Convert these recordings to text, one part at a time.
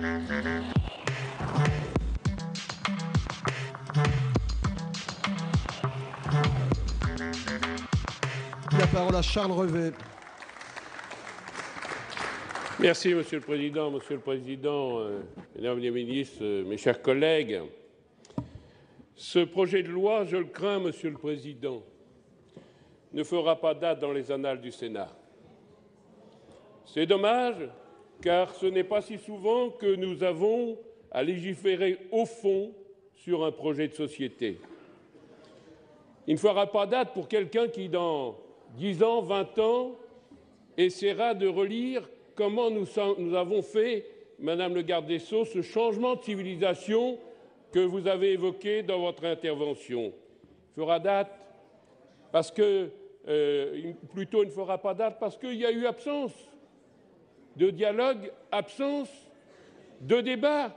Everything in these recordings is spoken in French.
La parole à Charles Revet. Merci, Monsieur le Président, Mesdames les ministres, mes chers collègues. Ce projet de loi, je le crains, Monsieur le Président, ne fera pas date dans les annales du Sénat. C'est dommage, car ce n'est pas si souvent que nous avons à légiférer au fond sur un projet de société. Il ne fera pas date pour quelqu'un qui, dans 10 ans, 20 ans, essaiera de relire comment nous avons fait, Madame le garde des Sceaux, ce changement de civilisation que vous avez évoqué dans votre intervention. Il fera date parce que, plutôt il ne fera pas date parce qu'il y a eu absence de dialogue, absence de débat.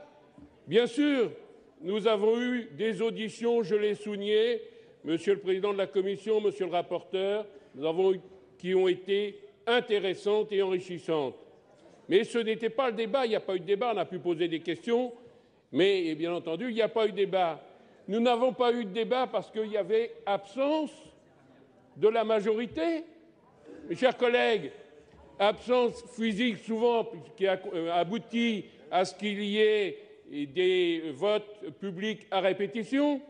Bien sûr, nous avons eu des auditions, je l'ai souligné, Monsieur le Président de la Commission, Monsieur le rapporteur, qui ont été intéressantes et enrichissantes. Mais ce n'était pas le débat, il n'y a pas eu de débat, on a pu poser des questions, mais bien entendu, il n'y a pas eu de débat. Nous n'avons pas eu de débat parce qu'il y avait absence de la majorité. Mes chers collègues, absence physique souvent qui a abouti à ce qu'il y ait des votes publics à répétition.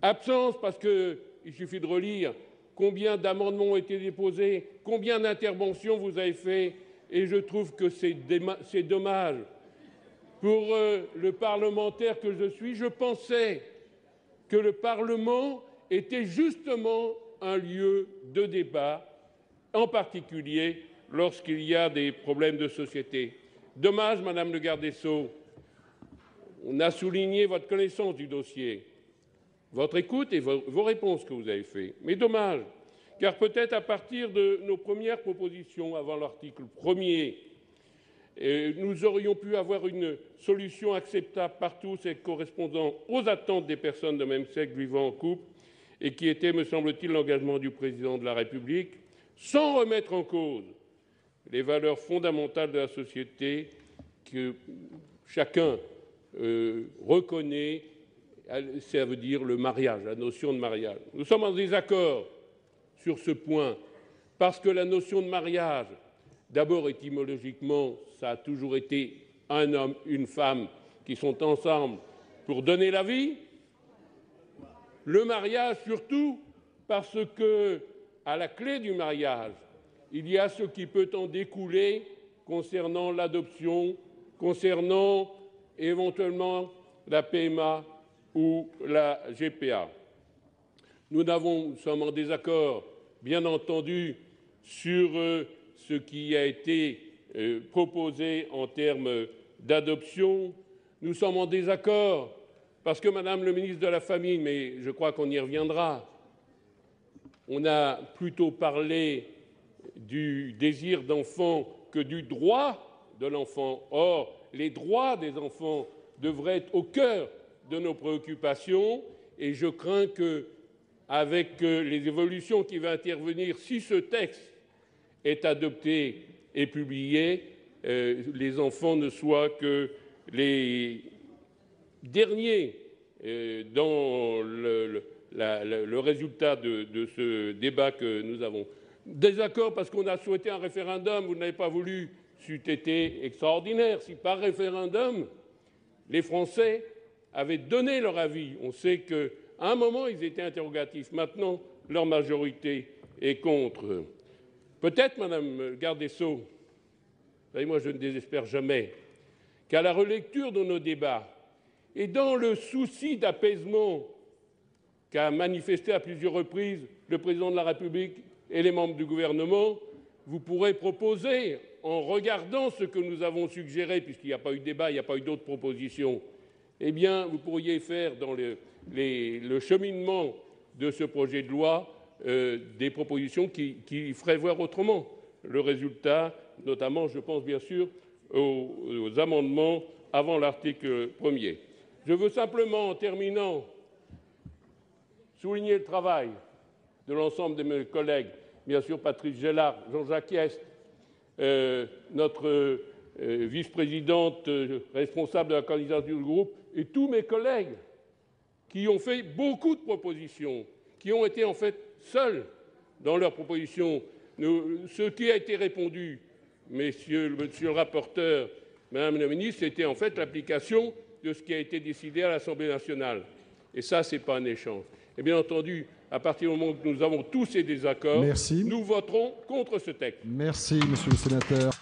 Absence parce qu'il suffit de relire combien d'amendements ont été déposés, combien d'interventions vous avez fait, et je trouve que c'est dommage. Pour le parlementaire que je suis, je pensais que le Parlement était justement un lieu de débat, en particulier lorsqu'il y a des problèmes de société. Dommage, Madame le garde des Sceaux, on a souligné votre connaissance du dossier, votre écoute et vos réponses que vous avez faites. Mais dommage, car peut-être à partir de nos premières propositions avant l'article 1er, nous aurions pu avoir une solution acceptable par tous et correspondant aux attentes des personnes de même sexe vivant en couple et qui était, me semble-t-il, l'engagement du Président de la République, sans remettre en cause les valeurs fondamentales de la société que chacun reconnaît, ça veut dire le mariage, la notion de mariage. Nous sommes en désaccord sur ce point parce que la notion de mariage, d'abord étymologiquement, ça a toujours été un homme, une femme qui sont ensemble pour donner la vie. Le mariage surtout parce que, à la clé du mariage, il y a ce qui peut en découler concernant l'adoption, concernant éventuellement la PMA ou la GPA. Nous sommes en désaccord, bien entendu, sur ce qui a été proposé en termes d'adoption. Nous sommes en désaccord parce que, Madame le ministre de la Famille, mais je crois qu'on y reviendra, on a plutôt parlé du désir d'enfant que du droit de l'enfant. Or, les droits des enfants devraient être au cœur de nos préoccupations et je crains qu'avec les évolutions qui vont intervenir, si ce texte est adopté et publié, les enfants ne soient que les derniers dans le résultat de ce débat que nous avons. Désaccord parce qu'on a souhaité un référendum, vous n'avez pas voulu, c'eût été extraordinaire. Si par référendum, les Français avaient donné leur avis, on sait qu'à un moment, ils étaient interrogatifs. Maintenant, leur majorité est contre. Peut-être, Madame garde des Sceaux, et moi je ne désespère jamais, qu'à la relecture de nos débats et dans le souci d'apaisement qu'a manifesté à plusieurs reprises le Président de la République et les membres du gouvernement, vous pourrez proposer, en regardant ce que nous avons suggéré, puisqu'il n'y a pas eu de débat, il n'y a pas eu d'autres propositions, eh bien, vous pourriez faire dans le cheminement de ce projet de loi des propositions qui feraient voir autrement le résultat, notamment, je pense bien sûr, aux amendements avant l'article 1er. Je veux simplement, en terminant, souligner le travail de l'ensemble de mes collègues, bien sûr Patrice Gélard, Jean-Jacques Hyest, notre vice-présidente responsable de la candidature du groupe, et tous mes collègues qui ont fait beaucoup de propositions, qui ont été en fait seuls dans leurs propositions. Ce qui a été répondu, monsieur le rapporteur, madame la ministre, c'était en fait l'application de ce qui a été décidé à l'Assemblée nationale. Et ça, ce n'est pas un échange. Et bien entendu, à partir du moment où nous avons tous ces désaccords, Merci. nous voterons contre ce texte. Merci, monsieur le sénateur.